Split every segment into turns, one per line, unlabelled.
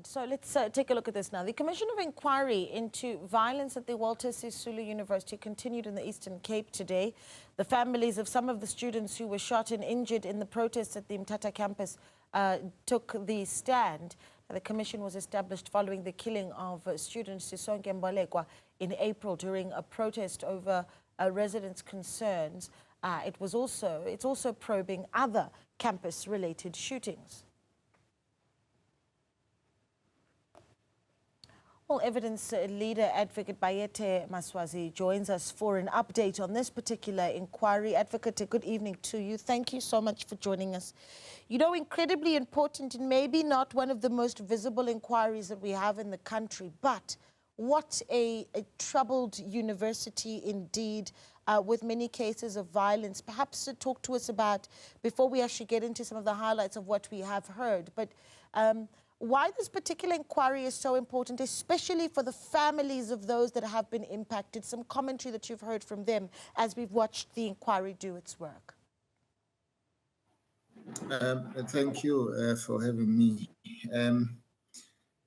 So let's take a look at this now. The Commission of Inquiry into Violence at the Walter Sisulu University continued in the Eastern Cape today. The families of some of the students who were shot and injured in the protests at the Mthatha Campus took the stand. The commission was established following the killing of student Sisonke Mbolekwa in April during a protest over residents' concerns. It's also probing other campus-related shootings. Well, evidence leader advocate Bayethe Maswazi joins us for an update on this particular inquiry. Advocate, good evening to you. Thank you so much for joining us. You know, incredibly important and maybe not one of the most visible inquiries that we have in the country, but what a troubled university indeed, with many cases of violence. Perhaps talk to us about, before we actually get into some of the highlights of what we have heard, but why this particular inquiry is so important, especially for the families of those that have been impacted. Some commentary that you've heard from them as we've watched the inquiry do its work.
Thank you for having me.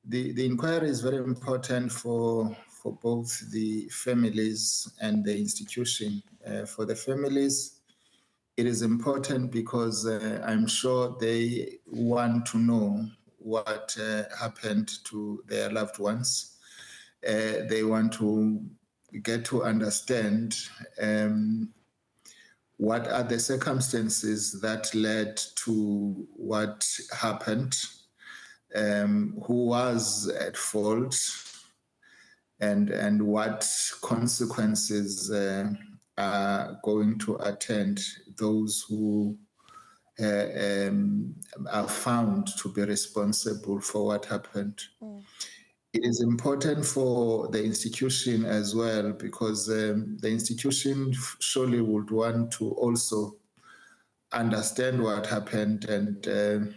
The inquiry is very important for both the families and the institution. For the families, it is important because I'm sure they want to know what happened to their loved ones. They want to get to understand what are the circumstances that led to what happened, who was at fault, and what consequences are going to attend those who are found to be responsible for what happened. It is important for the institution as well, because the institution surely would want to also understand what happened and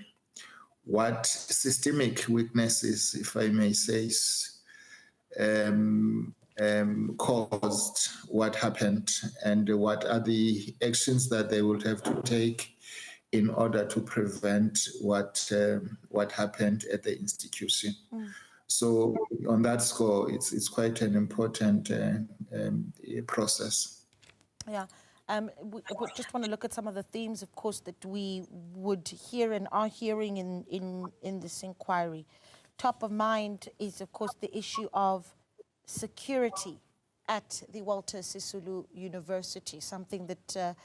what systemic weaknesses, if I may say, caused what happened, and what are the actions that they would have to take in order to prevent what happened at the institution. So on that score, it's quite an important process.
Yeah. We just want to look at some of the themes, of course, that we would hear and are hearing in this inquiry. Top of mind is, of course, the issue of security at the Walter Sisulu University, something that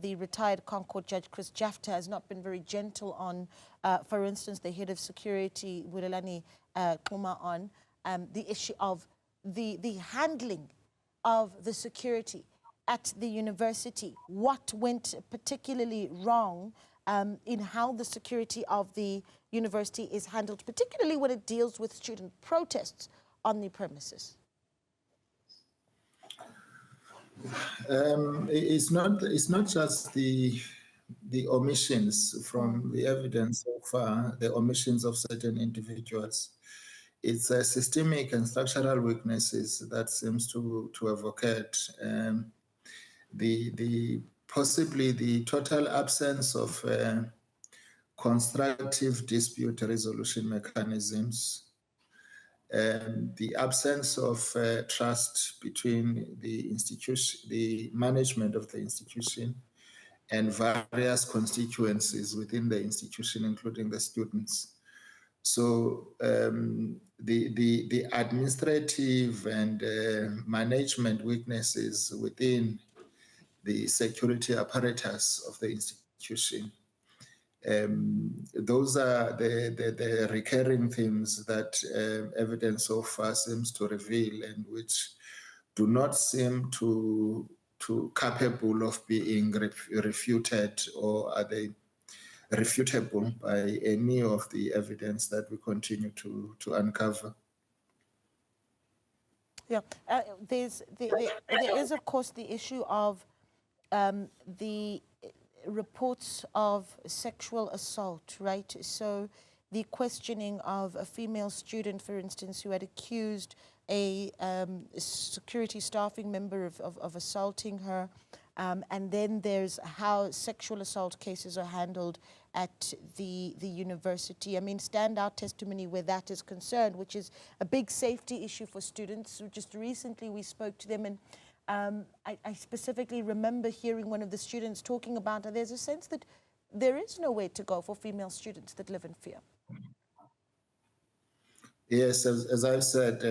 the retired Concord Judge Chris Jafta has not been very gentle on. For instance, the head of security, Wilelani Kuma, on the issue of the handling of the security at the university. What went particularly wrong in how the security of the university is handled, particularly when it deals with student protests on the premises?
It's not just the omissions from the evidence so far, the omissions of certain individuals. It's a systemic and structural weaknesses that seems to have occurred. Possibly the total absence of constructive dispute resolution mechanisms, the absence of trust between the institution, the management of the institution, and various constituencies within the institution, including the students. So the administrative and management weaknesses within the security apparatus of the institution, those are the recurring themes that evidence so far seems to reveal, and which do not seem to capable of being refuted, or are they refutable by any of the evidence that we continue to uncover.
Yeah, there is, of course, the issue of the reports of sexual assault, right? So the questioning of a female student, for instance, who had accused a security staffing member of assaulting her. And then there's how sexual assault cases are handled at the university. I mean, standout testimony where that is concerned, which is a big safety issue for students. Just recently we spoke to them, and I specifically remember hearing one of the students talking about there's a sense that there is nowhere to go for female students that live in fear.
Yes, as I've said,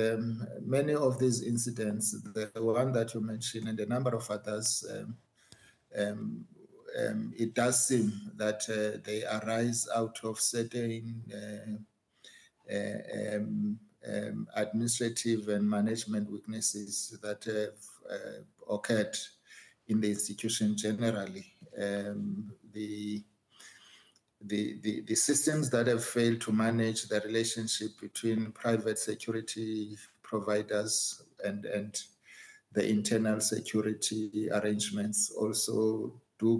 many of these incidents, the one that you mentioned and a number of others, it does seem that they arise out of certain administrative and management weaknesses that have occurred in the institution generally. The systems that have failed to manage the relationship between private security providers and the internal security arrangements also do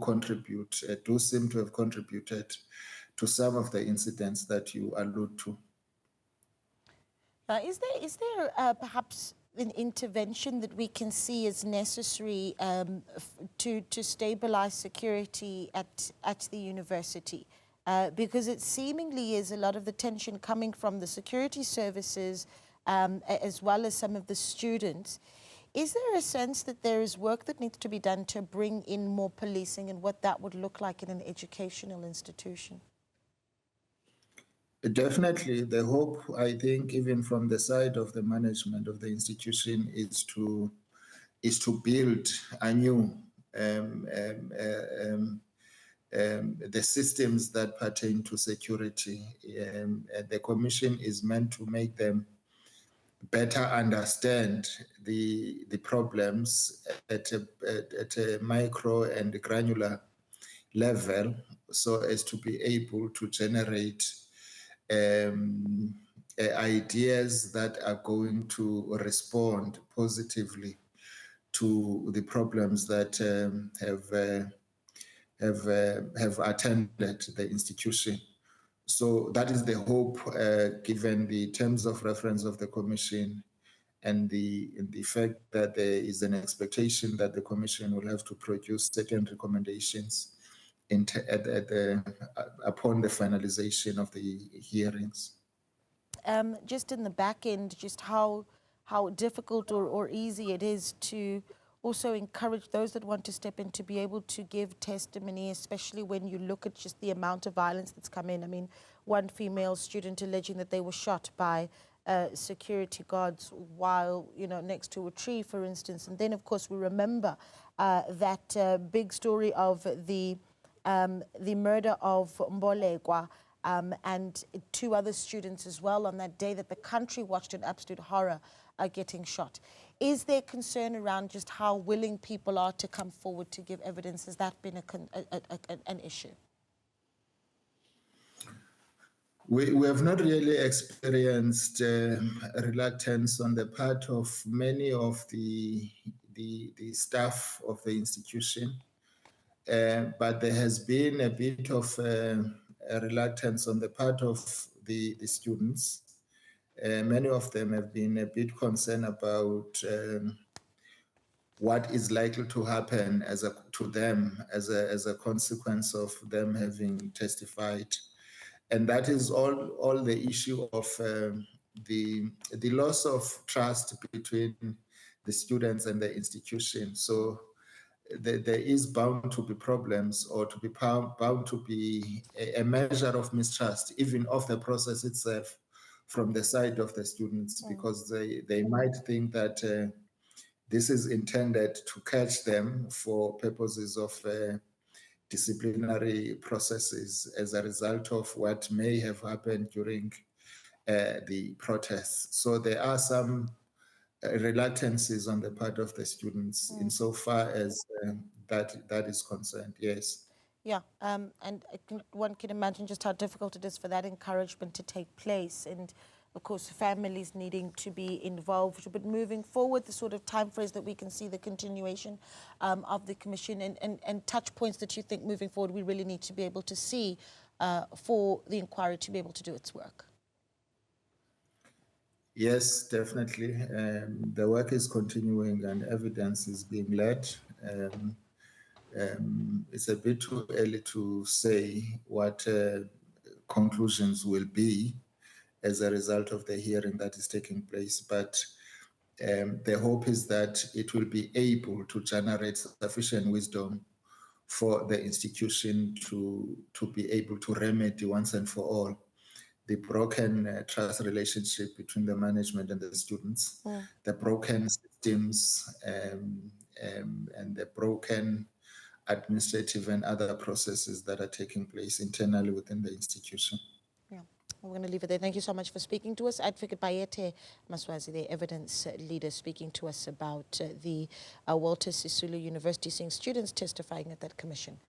seem to have contributed to some of the incidents that you allude to.
Is there perhaps an intervention that we can see as necessary to stabilize security at the university? Because it seemingly is a lot of the tension coming from the security services as well as some of the students. Is there a sense that there is work that needs to be done to bring in more policing, and what that would look like in an educational institution?
Definitely, the hope, I think, even from the side of the management of the institution, is to build anew the systems that pertain to security. The commission is meant to make them better understand the problems at a micro and granular level, so as to be able to generate ideas that are going to respond positively to the problems that have attended the institution. So that is the hope, given the terms of reference of the commission and the fact that there is an expectation that the commission will have to produce certain recommendations upon the finalization of the hearings.
Just in the back end, just how difficult or easy it is to also encourage those that want to step in to be able to give testimony, especially when you look at just the amount of violence that's come in. I mean, one female student alleging that they were shot by security guards while, next to a tree, for instance. And then, of course, we remember that big story of the murder of Mbolekwa, and two other students as well on that day that the country watched in absolute horror getting shot. Is there concern around just how willing people are to come forward to give evidence? Has that been an issue?
We have not really experienced reluctance on the part of many of the staff of the institution, but there has been a bit of a reluctance on the part of the students. Many of them have been a bit concerned about what is likely to happen to them as a consequence of them having testified. And that is all the issue of the loss of trust between the students and the institution. So there is bound to be problems, or to be bound to be a measure of mistrust, even of the process itself, from the side of the students, because they might think that this is intended to catch them for purposes of disciplinary processes as a result of what may have happened during the protests. So there are some reluctances on the part of the students insofar as that is concerned, yes.
Yeah, and I think one can imagine just how difficult it is for that encouragement to take place, and of course families needing to be involved. But moving forward, the sort of timeframes that we can see the continuation of the commission, and touch points that you think moving forward we really need to be able to see for the inquiry to be able to do its work.
Yes, definitely. The work is continuing and evidence is being led. It's a bit too early to say what conclusions will be as a result of the hearing that is taking place, but the hope is that it will be able to generate sufficient wisdom for the institution to be able to remedy once and for all the broken trust relationship between the management and the students, the broken systems, and the broken administrative and other processes that are taking place internally within the institution.
Yeah, we're going to leave it there. Thank you so much for speaking to us. Advocate Bayethe Maswazi, the evidence leader, speaking to us about the Walter Sisulu University, seeing students testifying at that commission.